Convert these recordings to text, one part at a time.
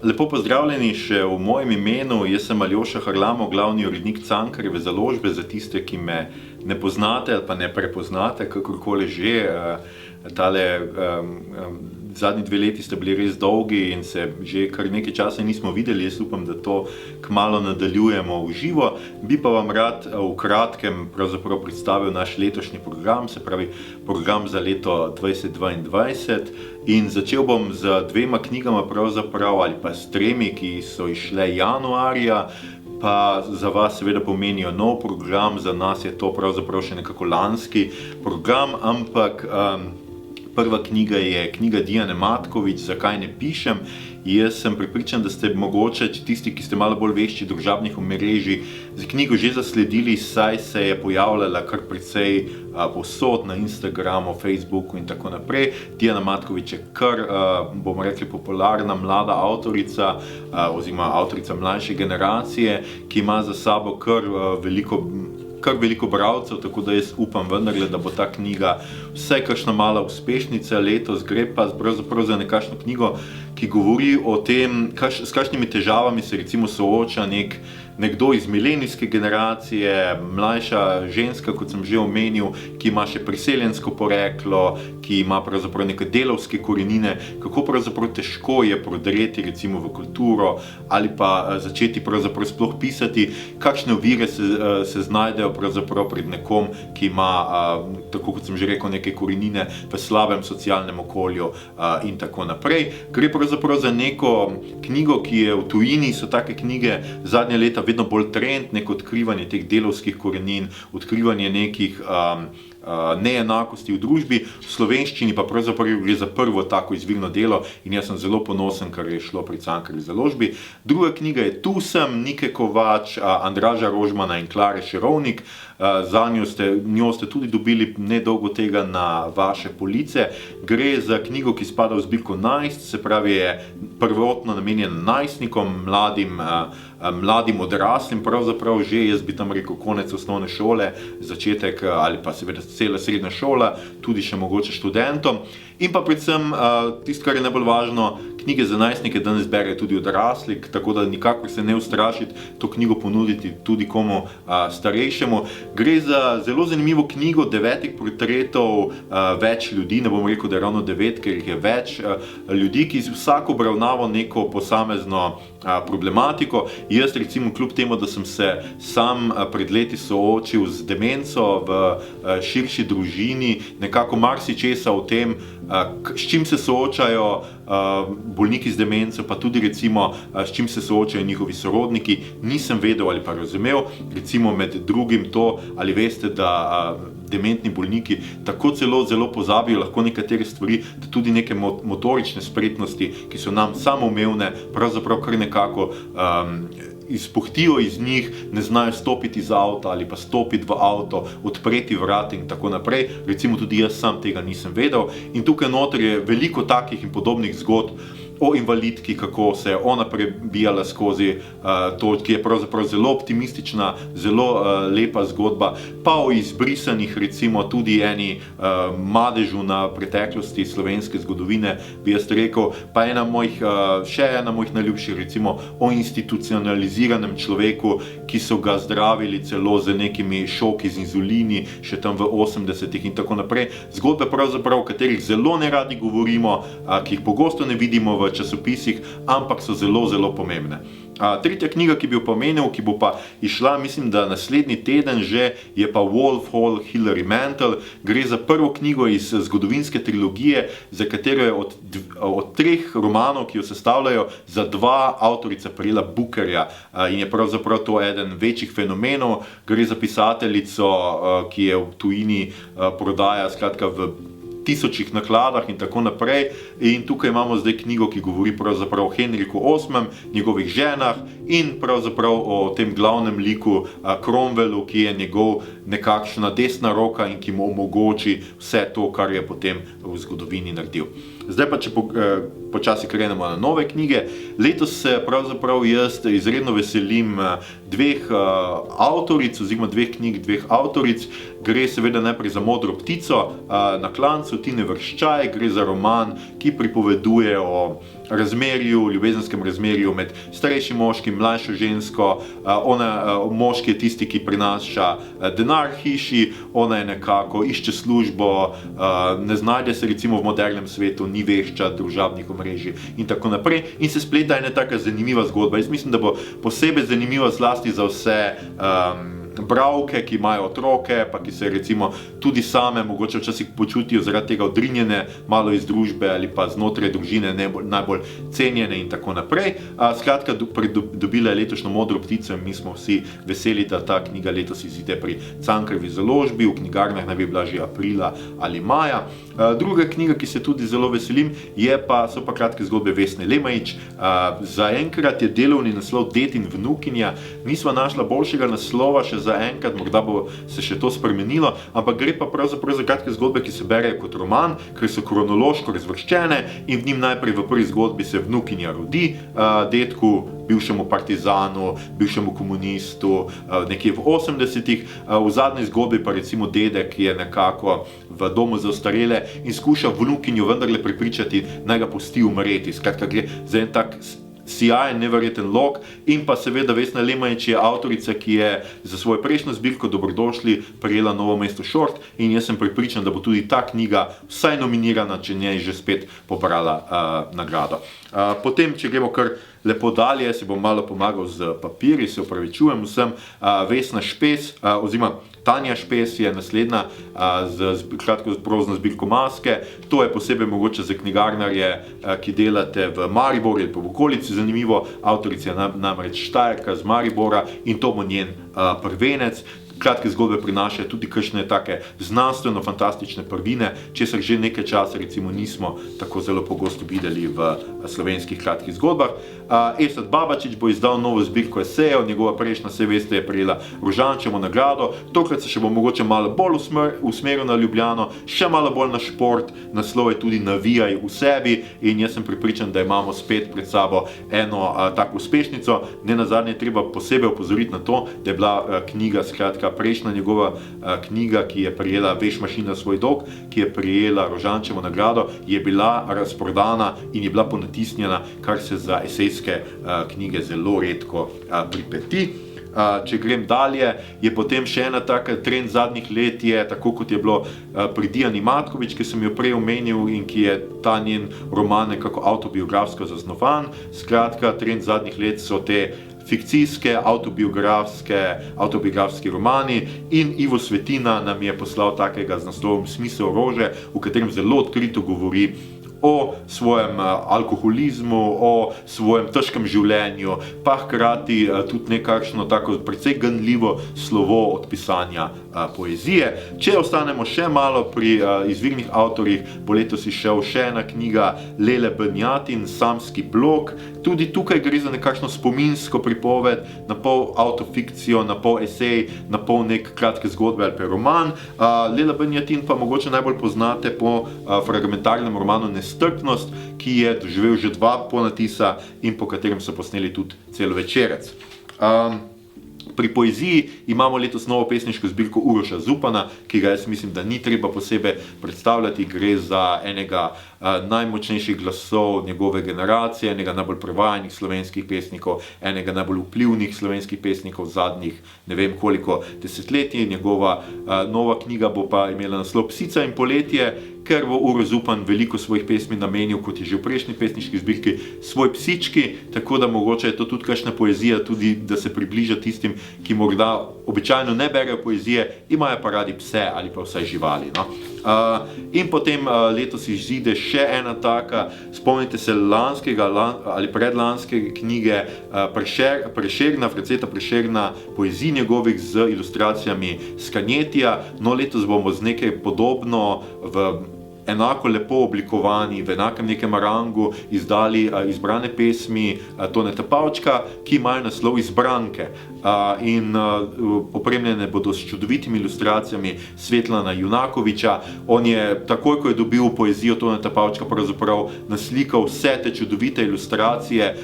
Lepo pozdravljeni še v mojem imenu, jaz sem Aljoša Harlamov, glavni urednik Cankarjeve založbe. Za tiste, ki me ne poznate ali pa ne prepoznate, kakorkoli že, zadnji 2 leti sta bili res dolgi in se že kar nekaj časa nismo videli. Jaz upam, da to kmalu nadaljujemo v živo. Bi pa vam rad v kratkem pravzaprav predstavil naš letošnji program, se pravi program za leto 2022. In začel bom z 2 knjigama pravzaprav, ali pa s 3, ki so izšle januarja, pa za vas seveda pomenijo nov program, za nas je to pravzaprav še nekako lanski program, ampak prva knjiga je knjiga Dijane Matkovič, Zakaj ne pišem. Jaz sem prepričan, da ste mogoče tisti, ki ste malo bolj vešči družabnih omrežij, za knjigo že zasledili, saj se je pojavljala kar precej povsod na Instagramu, Facebooku in tako naprej. Dijana Matkovič je kar, bomo rekli, popularna mlada avtorica oziroma avtorica mlajše generacije, ki ima za sabo kar veliko bralcev, tako da jaz upam vendarle, da bo ta knjiga vsaj kakšna mala uspešnica letos. Gre pa pravzaprav za nekakšno knjigo, ki govori o tem, s kakšnimi težavami se recimo sooča nekdo iz milenijske generacije, mlajša ženska, kot sem že omenil, ki ima še priseljensko poreklo, ki ima pravzaprav neke delavske korenine, kako pravzaprav težko je prodreti recimo v kulturo ali pa začeti pravzaprav sploh pisati, kakšne ovire se znajdejo pravzaprav pred nekom, ki ima, tako kot sem že rekel, neke korenine v slabem socialnem okolju in tako naprej. Gre pravzaprav za neko knjigo, ki je v tujini, so take knjige zadnja leta vedno bolj trend, neko odkrivanje teh delavskih korenin, odkrivanje nekih neenakosti v družbi. V slovenščini pa pravzaprav gre za prvo tako izvirno delo in jaz sem zelo ponosen, kar je šlo pri Cankarjevi založbi. Druga knjiga je Tu sem, Nike Kovač, Andraža Rožmana in Klare Šerovnik. Njo ste tudi dobili nedolgo tega na vaše police. Gre za knjigo, ki spada v zbirko Najst, se pravi je prvotno namenjena najstnikom, mladim odraslim, pravzaprav že, jaz bi tam rekel, konec osnovne šole, začetek ali pa seveda cela srednja šola, tudi še mogoče študentom. In pa predvsem, tisto, kar je najbolj važno, knjige za najstnike danes berejo tudi odrasli, tako da nikakor se ne ustrašiti to knjigo ponuditi tudi komu starejšemu. Gre za zelo zanimivo knjigo 9 portretov več ljudi, ne bom rekel, da je ravno 9, ker jih je več ljudi, ki vsak obravnava neko posamezno problematiko. Jaz recimo kljub temu, da sem se sam pred leti soočil z demenco v širši družini, nekako marsičesa o tem, s čim se soočajo bolniki z demenco, pa tudi recimo s čim se soočajo njihovi sorodniki, nisem vedel ali pa razumel. Recimo med drugim to, ali veste, da dementni bolniki tako zelo pozabijo lahko nekatere stvari, da tudi neke motorične spretnosti, ki so nam samoumevne, pravzaprav kar nekako izpuhtijo iz njih, ne znajo stopiti iz avta ali pa stopiti v avto, odpreti vrata in tako naprej. Recimo tudi jaz sam tega nisem vedel. In tukaj noter je veliko takih in podobnih zgodb o invalidki, kako se je ona prebijala skozi to, ki je pravzaprav zelo optimistična, zelo lepa zgodba, pa o izbrisanih, recimo tudi eni madežu na preteklosti slovenske zgodovine, bi jaz rekel, pa še ena mojih najljubših, recimo o institucionaliziranem človeku, ki so ga zdravili celo z nekimi šoki z inzulini, še tam v 80-ih in tako naprej. Zgodbe pravzaprav, o katerih zelo neradi govorimo, ki jih pogosto ne vidimo v časopisih, ampak so zelo pomembne. Tretja knjiga, ki bi jo pomenil, ki bo pa išla, mislim, da naslednji teden že, je pa Wolf Hall Hilary Mantel. Gre za prvo knjigo iz zgodovinske trilogije, za katero je od 3 romanov, ki jo sestavljajo, za 2 avtorica prejela Bookerja in je pravzaprav to eden večjih fenomenov. Gre za pisateljico, ki je v tujini prodaja, skratka v tisočih nakladah in tako naprej. In tukaj imamo zdaj knjigo, ki govori pravzaprav o Henriku VIII, njegovih ženah in pravzaprav o tem glavnem liku Cromwellu, ki je njegov nekakšna desna roka in ki mu omogoči vse to, kar je potem v zgodovini naredil. Zdaj pa, če počasi krenemo na nove knjige. Letos se pravzaprav jaz izredno veselim dveh avtoric, oziroma dveh knjig, dveh avtoric. Gre seveda najprej za Modro ptico na klancu Tine Vrščaj. Gre za roman, ki pripoveduje o razmerju, ljubezenskem razmerju med starejšim moškim, mlajšo žensko. Moški je tisti, ki prinaša denar hiši, ona je nekako išče službo, ne znajde se recimo v modernem svetu, ni vešča družabnih omrežij in tako naprej. In se spleta ena taka zanimiva zgodba. Jaz mislim, da bo posebej zanimiva zlasti za vse bralke, ki imajo otroke, pa ki se recimo tudi same mogoče včasih počutijo zaradi tega odrinjene malo iz družbe ali pa znotraj družine najbolj cenjene in tako naprej. Skratka, dobila je letošnjo Modro ptico in mi smo vsi veseli, da ta knjiga letos izide pri Cankarjevi založbi, v knjigarnah naj bi bila že aprila ali maja. Druga knjiga, ki se tudi zelo veselim, so pa kratke zgodbe Vesne Lemajič. Zaenkrat je delovni naslov Ded in vnukinja. Nisva našla boljšega naslova še zaenkrat, morda bo se še to spremenilo, ampak gre pa pravzaprav za kratke zgodbe, ki se berejo kot roman, ker so kronološko razvrščene in v njim najprej v prvi zgodbi se vnukinja rodi, dedku, bivšemu partizanu, bivšemu komunistu, nekje v 80-ih. V zadnji zgodbi pa recimo dedek, ki je nekako v domu za ostarele in skuša vnukinjo vendarle prepričati, naj ga pusti umreti. Skratka, gre za en tak sijajen, neverjeten lok. In pa seveda Vesna Lemajič je avtorica, ki je za svojo prejšnjo zbirko Dobrodošli prejela Novo mesto šort in jaz sem prepričan, da bo tudi ta knjiga vsaj nominirana, če ne že spet pobrala nagrado. Potem, če gremo kar lepo dalje, si bom malo pomagal z papirji, se opravičujem vsem. Vesna Špes, oziroma Tanja Špes je naslednja z kratko prozno zbirko Maske. To je posebej mogoče za knjigarnarje, ki delate v Mariboru ali pa v okolici zanimivo. Avtorica je namreč Štajerka z Maribora in to bo njen prvenec. Kratke zgodbe prinašajo tudi kakšne take znanstveno-fantastične prvine, česar že nekaj časa recimo nismo tako zelo pogosto videli v slovenskih kratkih zgodbah. Esad Babačič bo izdal novo zbirko esejev, njegova prejšnja, saj veste, je prejela Rožančevo nagrado. Tokrat se še bo mogoče malo bolj usmeril na Ljubljano, še malo bolj na šport. Naslov je tudi Navijaj v sebi in jaz sem prepričan, da imamo spet pred sabo eno tako uspešnico. Nenazadnje treba posebej opozoriti na to, da je bila knjiga, skratka prejšnja njegova knjiga, ki je prejela Veš mašina svoj dolg, ki je prejela Rožančevo nagrado, je bila razprodana in je bila ponatisnjena, kar se za esejske knjige zelo redko pripeti. Če grem dalje, je potem še ena taka trend zadnjih let, je tako kot je bilo pri Dijani Matkovič, ki sem jo prej omenil in ki je ta njen roman nekako avtobiografsko zasnovan. Skratka, trend zadnjih let so te fikcijske, avtobiografski romani in Ivo Svetina nam je poslal takega z naslovom Smisel rože, v katerem zelo odkrito govori o svojem alkoholizmu, o svojem težkem življenju, pa hkrati tudi nekakšno tako precej ganljivo slovo od pisanja poezije. Če ostanemo še malo pri izvirnih avtorjih, bo letos izšel še ena knjiga Lele Benjatin, Samski blok. Tudi tukaj gre za nekakšno spominsko pripoved, na pol autofikcijo, na pol esej, na pol nek kratke zgodbe ali pa roman. Lela Benjatin pa mogoče najbolj poznate po fragmentarnem romanu Nestrpnost, ki je doživel že 2 ponatisa in po katerem so posneli tudi celovečerec. Pri poeziji imamo letos novo pesniško zbirko Uroša Zupana, ki ga jaz mislim, da ni treba posebej predstavljati. Gre za enega najmočnejših glasov njegove generacije, enega najbolj prevajanih slovenskih pesnikov, enega najbolj vplivnih slovenskih pesnikov zadnjih ne vem koliko desetletij. Njegova nova knjiga bo pa imela naslov Psica in poletje, ker bo Uroš Zupan veliko svojih pesmi namenil, kot je že v prejšnji pesniški zbirki, svoj psički, tako da mogoče je to tudi kakšna poezija, tudi da se približa tistim, ki morda običajno ne berejo poezije, imajo pa radi pse ali pa vsaj živali. No? In potem letos izide še ena taka, spomnite se lanskega ali predlanske knjige Prešerna, Fraceta Prešerna, poezij njegovih z ilustracijami Skanjetija. No, letos bomo z nekaj podobno v enako lepo oblikovani, v enakem nekem rangu izdali izbrane pesmi Toneta Pavčka, ki imajo naslov Izbranke. In opremljene bodo s čudovitimi ilustracijami Svetlana Junakoviča. On je, takoj ko je dobil poezijo Toneta Pavčka, pravzaprav naslikal vse te čudovite ilustracije,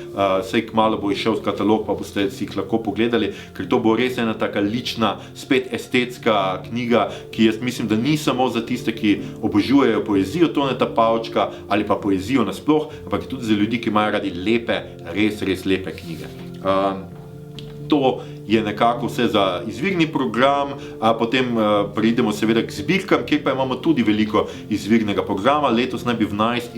saj kmalu bo izšel katalog, pa boste si jih lahko pogledali, ker to bo res ena taka lična, spet estetska knjiga, ki jaz mislim, da ni samo za tiste, ki obožujejo poezijo Toneta Pavčka ali pa poezijo nasploh, ampak tudi za ljudi, ki imajo radi lepe, res lepe knjige. To je nekako vse za izvirni program, potem preidemo seveda k zbirkam, kjer pa imamo tudi veliko izvirnega programa. Letos naj bi v Najst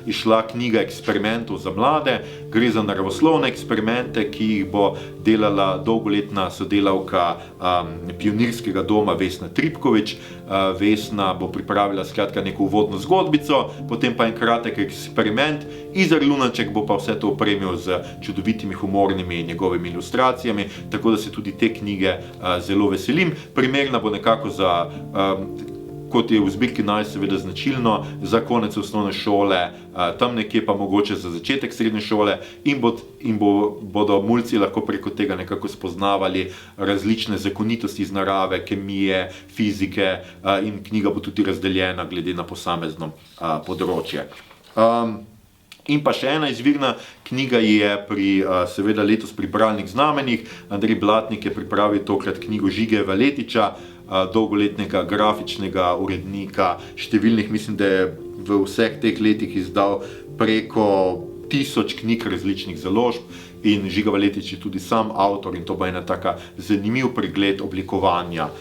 išla knjiga eksperimentov za mlade. Gre za naravoslovne eksperimente, ki jih bo delala dolgoletna sodelavka Pionirskega doma Vesna Tripkovič. Vesna bo pripravila skratka neko uvodno zgodbico, potem pa en kratek eksperiment. Izar Lunaček bo pa vse to opremil z čudovitimi humornimi njegovimi ilustracijami, tako da se tudi te knjige zelo veselim. Primerna bo nekako za, kot je v zbirki Najst seveda značilno, za konec osnovne šole, tam nekje pa mogoče za začetek srednje šole in bodo mulci lahko preko tega nekako spoznavali različne zakonitosti iz narave, kemije, fizike in knjiga bo tudi razdeljena glede na posamezno področje. In pa še ena izvirna knjiga je seveda letos pri Bralnih znamenjih. Andrej Blatnik je pripravil tokrat knjigo Žige Valetiča, dolgoletnega grafičnega urednika, številnih, mislim, da je v vseh teh letih izdal preko 1000 knjig različnih založb in Žiga Valetič je tudi sam avtor in to bo ena taka zanimiv pregled oblikovanja,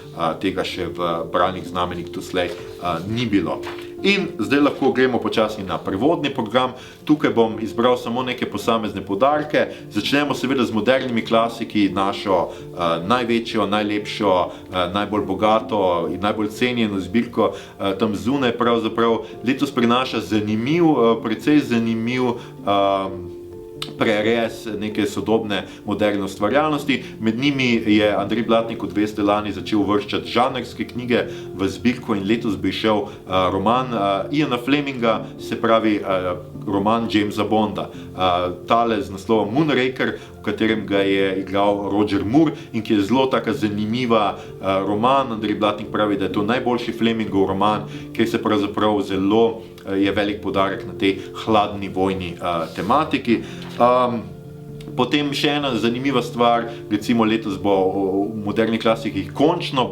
tega še v Bralnih znamenjih doslej ni bilo. In zdaj lahko gremo počasi na prevodni program. Tukaj bom izbral samo neke posamezne poudarke. Začnemo seveda z modernimi klasiki, našo največjo, najlepšo, najbolj bogato in najbolj cenjeno zbirko tam zunaj pravzaprav. Letos prinaša precej zanimiv prerez neke sodobne moderne ustvarjalnosti. Med njimi je Andrej Blatnik, kot veste, lani začel uvrščati žanrske knjige v zbirko in letos bi šel roman Iana Fleminga, se pravi roman Jamesa Bonda. Tale z naslovom Moonraker, v katerem ga je igral Roger Moore in ki je zelo taka zanimiva roman. Andrej Blatnik pravi, da je to najboljši Flemingov roman, ker se pravzaprav zelo je velik poudarek na tej hladni vojni tematiki. Potem še ena zanimiva stvar, recimo letos bo v moderni klasiki končno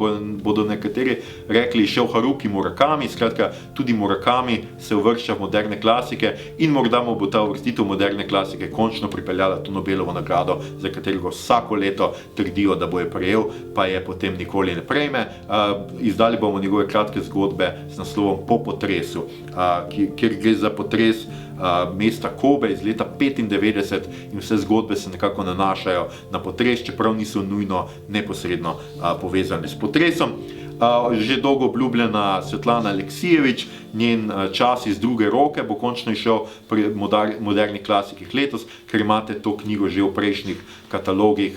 bodo nekateri rekli šel Haruki Murakami, skratka tudi Murakami se uvršča v moderne klasike in morda mu bo ta uvrstitev moderne klasike končno pripeljala to Nobelovo nagrado, za katerega vsako leto trdijo, da bo je prejel, pa je potem nikoli ne prejme. Izdali bomo njegove kratke zgodbe z naslovom Po potresu, kjer gre za potres mesta Kobe iz leta 1995 in vse zgodbe se nekako nanašajo na potres, čeprav niso nujno neposredno povezane s potresom. Že dolgo obljubljena Svetlana Aleksijevič, njen Čas iz druge roke bo končno išel pri modernih klasikih letos, ker imate to knjigo že v prejšnjih katalogih,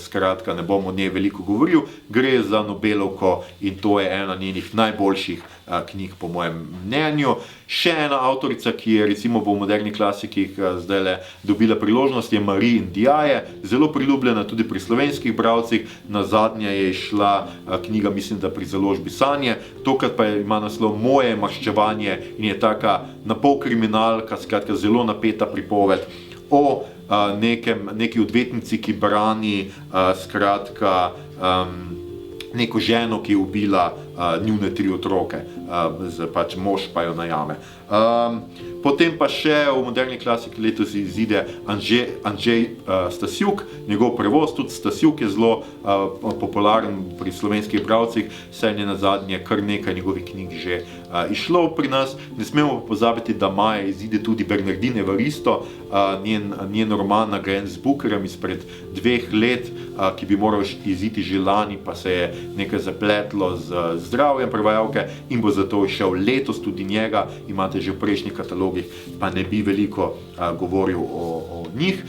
skratka ne bom o njej veliko govoril. Gre za Nobelovko in to je ena njenih najboljših knjig po mojem mnenju. Še ena avtorica, ki je recimo v modernih klasikih zdajle dobila priložnost, je Marie Ndiaye, zelo priljubljena tudi pri slovenskih bralcih. Nazadnje je izšla knjiga, mislim, da pri založbi Sanje, tokrat pa ima naslov Moje maščevanje in je taka napol kriminalka, skratka zelo napeta pripoved o neki odvetnici, ki brani skratka neko ženo, ki je ubila njune 3 otroke, pač mož pa jo najame. Potem pa še v moderni klasiki letos izide Andrzej Stasiuk, njegov prevoz, tudi Stasiuk je zelo popularen pri slovenskih bralcih, saj je nazadnje kar nekaj njegovih knjig že išlo pri nas. Ne smemo pozabiti, da maja izide tudi Bernardine Evaristo, njen roman nagrajen z Bookerjem izpred 2 let, ki bi moral iziti že lani, pa se je nekaj zapletlo z zdravjem prevajalke in bo zato išel letos tudi njega, imate že v prejšnjih katalogih, pa ne bi veliko govoril o njih.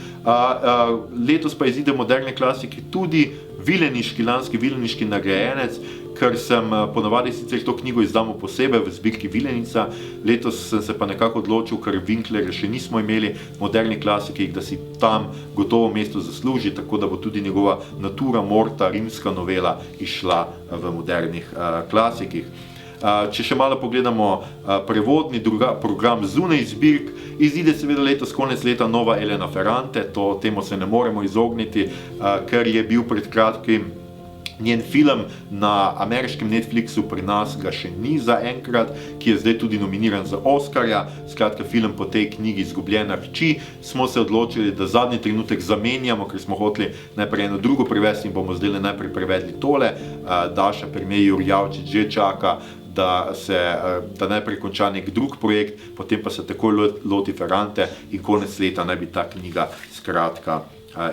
Letos pa izide moderne klasiki tudi lanski vileniški nagrajenec, ker sem ponavadi sicer to knjigo izdamo posebej v zbirki Vilenica, letos sem se pa nekako odločil, ker Winklerja še nismo imeli v moderni klasiki, da si tam gotovo mesto zasluži, tako da bo tudi njegova Natura morta, rimska novela, išla v modernih klasikih. Če še malo pogledamo prevodni program zunaj zbirk, izide seveda letos konec leta nova Elena Ferrante, temu se ne moremo izogniti, ker je bil pred kratkim njen film na ameriškem Netflixu, pri nas ga še ni zaenkrat, ki je zdaj tudi nominiran za Oscarja. Skratka, film po tej knjigi Izgubljena hči. Smo se odločili, da zadnji trenutek zamenjamo, ker smo hoteli najprej eno drugo prevesti in bomo zdaj najprej prevedli tole. Daša Permej Jurjavčič že čaka, da najprej konča nek drug projekt, potem pa se takoj loti Ferrante in konec leta naj bi ta knjiga skratka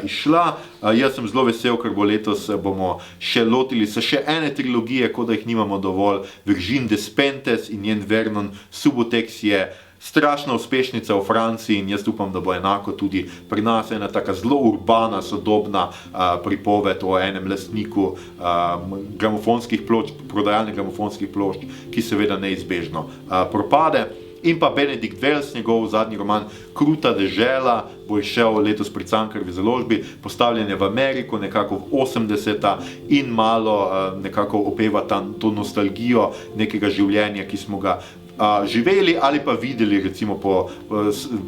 išla. Jaz sem zelo vesel, ker bomo še lotili se še ene trilogije, kot da jih nimamo dovolj. Virginie Despentes in njen Vernon Subutex je strašna uspešnica v Franciji in jaz upam, da bo enako tudi pri nas ena taka zelo urbana, sodobna pripoved o enem lastniku prodajalne gramofonskih plošč, ki seveda neizbežno propade. In pa Benedikt Wells, njegov zadnji roman Kruta dežela, bo izšel letos pri Cankarjevi založbi, postavljen je v Ameriko, nekako v 80-ta in malo nekako opeva to nostalgijo nekega življenja, ki smo ga živeli ali pa videli recimo po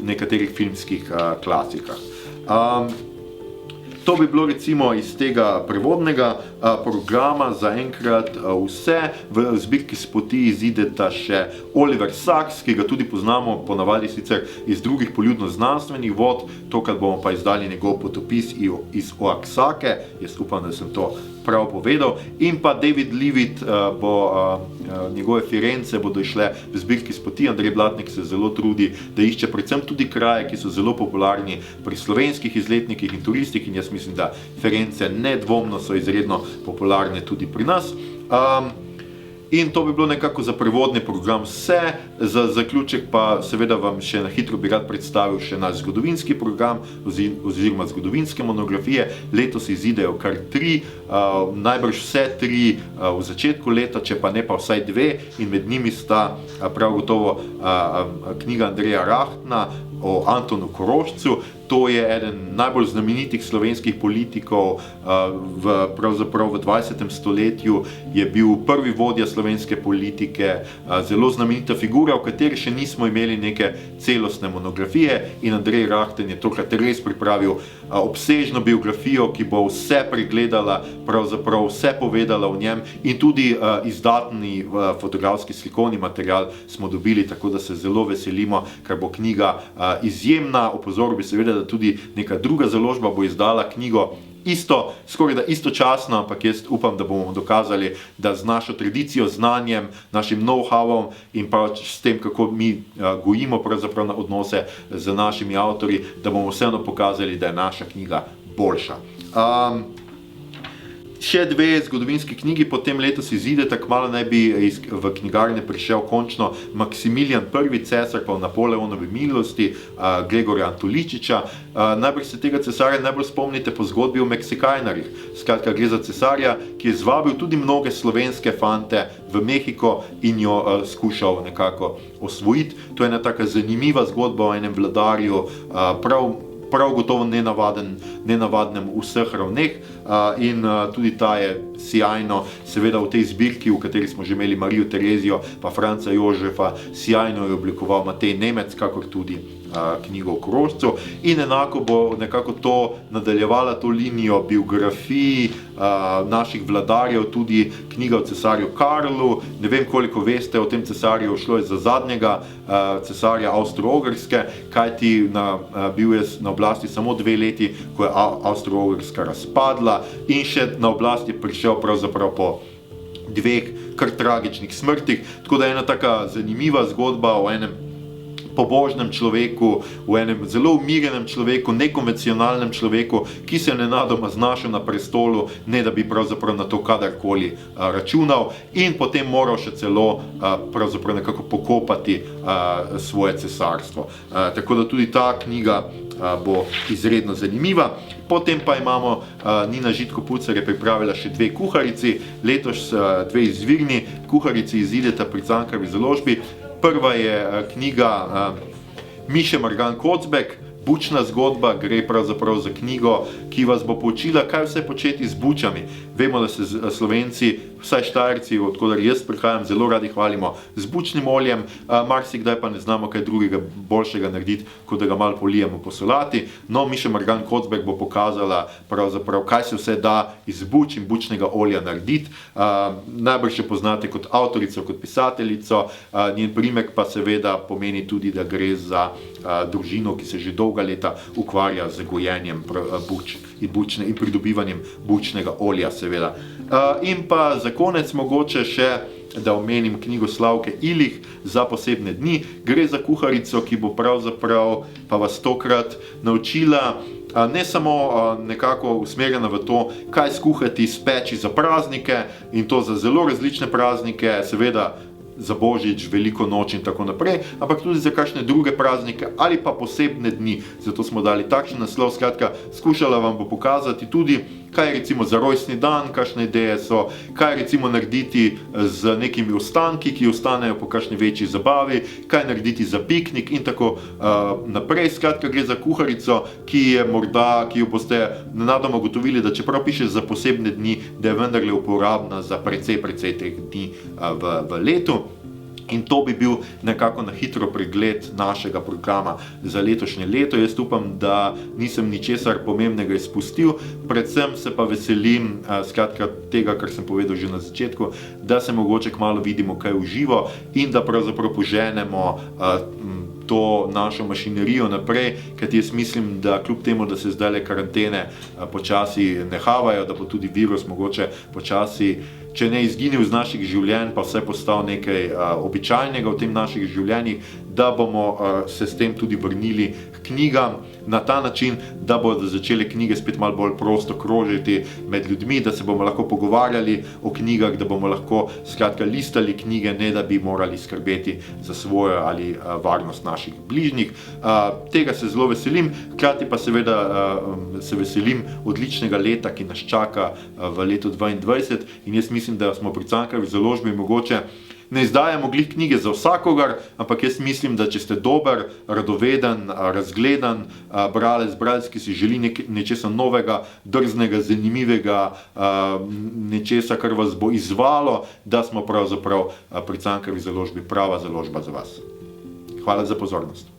nekaterih filmskih klasikah. To bi bilo recimo iz tega prevodnega programa zaenkrat vse. V zbirki Spoti izideta še Oliver Sacks, ki ga tudi poznamo ponavadi sicer iz drugih poljudno-znanstvenih vod, tokrat bomo pa izdali njegov potopis iz Oaxake, jaz upam, da sem to prav povedal, in pa David Leavitt, njegove Firence bodo išle v zbirki Spoti. Andrej Blatnik se zelo trudi, da išče predvsem tudi kraje, ki so zelo popularni pri slovenskih izletnikih in turistih, in jaz mislim, da Firence nedvomno so izredno popularne tudi pri nas. In to bi bilo nekako za prevodni program vse. Za zaključek pa seveda vam še na hitro bi rad predstavil še naš zgodovinski program oziroma zgodovinske monografije. Letos izidejo kar 3, najbrž vse 3 v začetku leta, če pa ne pa vsaj 2, in med njimi sta prav gotovo knjiga Andreja Rahtna o Antonu Korošcu. To je eden najbolj znamenitih slovenskih politikov, pravzaprav v 20. stoletju je bil prvi vodja slovenske politike, zelo znamenita figura, v kateri še nismo imeli neke celostne monografije, in Andrej Rahten je tokrat res pripravil obsežno biografijo, ki bo vse pregledala, pravzaprav vse povedala o njem, in tudi izdatni fotografski slikovni material smo dobili, tako da se zelo veselimo, ker bo knjiga izjemna. Opozoril bi seveda, da tudi neka druga založba bo izdala knjigo skoraj da istočasno, ampak jaz upam, da bomo dokazali, da z našo tradicijo, znanjem, našim know-howom in pa s tem, kako mi gojimo pravzaprav na odnose z našimi avtorji, da bomo vseeno pokazali, da je naša knjiga boljša. Še 2 zgodovinski knjigi potem letos izideta, kmalu naj bi v knjigarne prišel končno Maksimilijan I. cesar pa v Napoleonovi milosti Gregorja Antoličiča. Najbrž se tega cesarja najbolj spomnite po zgodbi o Meksikajnarjih. Skratka, gre za cesarja, ki je zvabil tudi mnoge slovenske fante v Mehiko in jo skušal nekako osvojiti. To je ena taka zanimiva zgodba o enem vladarju, prav gotovo nenavadnem v vseh ravneh, in tudi ta je sijajno, seveda v tej zbirki, v kateri smo že imeli Marijo Terezijo pa Franca Jožefa, sijajno je oblikoval Matej Nemec, kakor tudi knjigo o Korošcu, in enako bo nekako to nadaljevala to linijo biografij naših vladarjev, tudi knjiga o cesarju Karlu. Ne vem, koliko veste o tem cesarju, šlo je za zadnjega cesarja Avstro-Ogrske, kajti bil je na oblasti samo 2 leti, ko je Avstro-Ogrska razpadla, in še na oblast je prišel pravzaprav po 2 kar tragičnih smrtih, tako da je ena taka zanimiva zgodba o enem pobožnem človeku, v enem zelo umirjenem človeku, nekonvencionalnem človeku, ki se je nenadoma znašel na prestolu, ne da bi pravzaprav na to kadarkoli računal, in potem moral še celo pravzaprav nekako pokopati svoje cesarstvo. Tako da tudi ta knjiga bo izredno zanimiva. Potem pa imamo, Nina Žitko-Pucar je pripravila še 2 kuharici, letos 2 izvirni kuharici izideta pri Cankarjevi založbi. Prva je knjiga Miše Margan Kocbek, Bučna zgodba, gre pravzaprav za knjigo, ki vas bo poučila, kaj vse početi z bučami. Vemo, da se Slovenci, vsaj Štajerci, odkudar jaz prihajam, zelo radi hvalimo z bučnim oljem, marsikdaj pa ne znamo kaj drugega boljšega narediti, kot da ga malo polijemo po solati. No, Miša Margan Kocbek bo pokazala pravzaprav, kaj se vse da iz buč in bučnega olja narediti. Najbrž jo poznate kot avtorico, kot pisateljico, njen priimek pa seveda pomeni tudi, da gre za družino, ki se že dolga leta ukvarja z gojenjem buč in pridobivanjem bučnega olja, seveda. In pa za konec mogoče še, da omenim knjigo Slavke Ilih Za posebne dni. Gre za kuharico, ki bo pravzaprav pa vas tokrat naučila ne samo nekako usmerjena v to, kaj skuhati, speči za praznike, in to za zelo različne praznike, seveda za Božič, Veliko noč in tako naprej, ampak tudi za kakšne druge praznike ali pa posebne dni. Zato smo dali takšen naslov. Skratka, skušala vam bo pokazati tudi, kaj recimo za rojstni dan, kakšne ideje so, kaj recimo narediti z nekimi ostanki, ki ostanejo po kakšni večji zabavi, kaj narediti za piknik in tako naprej. Skratka, gre za kuharico, ki jo boste nenadoma ugotovili, da čeprav piše za posebne dni, da je vendarle uporabna za precej teh dni v letu. In to bi bil nekako na hitro pregled našega programa za letošnje leto. Jaz upam, da nisem ničesar pomembnega izpustil, predvsem se pa veselim skratka tega, kar sem povedal že na začetku, da se mogoče kmalu vidimo kaj v živo in da pravzaprav poženemo to našo mašinerijo naprej, kajti jaz mislim, da kljub temu, da se zdajle karantene počasi nehavajo, da bo tudi virus mogoče počasi, če ne izginil iz naših življenj, pa vse postal nekaj običajnega v tem naših življenjih, da bomo se s tem tudi vrnili k knjigam na ta način, da bodo začele knjige spet malo bolj prosto krožiti med ljudmi, da se bomo lahko pogovarjali o knjigah, da bomo lahko skratka listali knjige, ne da bi morali skrbeti za svojo ali varnost naših bližnjih. Tega se zelo veselim, hkrati pa seveda se veselim odličnega leta, ki nas čaka v letu 2022, in jaz mislim, da smo pri Cankarjevi založbi mogoče ne izdajamo glih knjige za vsakogar, ampak jaz mislim, da če ste dober, radoveden, razgledan bralec, ki si želi nečesa novega, drznega, zanimivega, nečesa, kar vas bo izzvalo, da smo pravzaprav pri Cankarjevi založbi prava založba za vas. Hvala za pozornost.